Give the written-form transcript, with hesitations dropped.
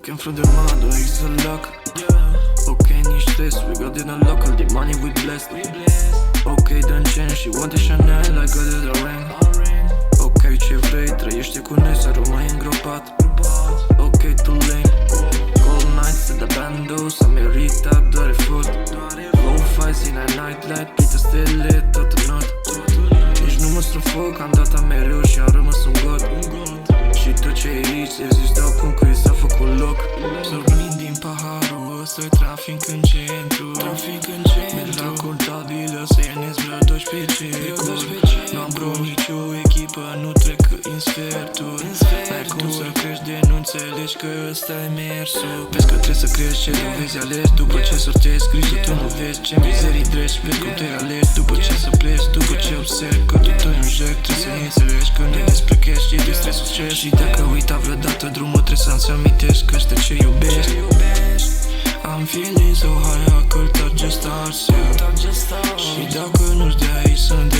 Came from the mud, oh, it's a luck. Okay, nici stress, we got in a local, the money we blessed. Okay, dă-n chain, she wanted Chanel, I got it a ring. Ok, ce vrei, trăiește cu noi, să rămâi îngropat. Ok, too lame. Cold nights at the bando, s-a meritat, doare food. Low fights in a nightlight, pizza still lit, tot în not. Nici nu mă strufoc, am dat mereu și am rămas un god. Și tot ce e aici, îți dau cum că i s-a făcut loc. Sorbind din paharul ăsta-i trafic în centru. Merg la contabilă să ienesc vreo 12 cecuri. Nu am bro nicio echipă, nu trec în sferturi. Ai cum să crești de nu înțelegi că ăsta-i mersul. Vezi că trebuie să crești ce dovezi alegi. După ce sortezi grijă tu nu vezi ce mizerii dregi. Vezi cum te alegi după ce să pleci. După ce observi că totul e un joc, trebuie să înțelegi când e despre cash, e de stresul cer. Și dacă uita vreodată drumul trebuie să-ți amintești că ăsta ce iubești. I'm feeling so high, I could touch the stars, yeah. Și dacă nu-ți de aici sunt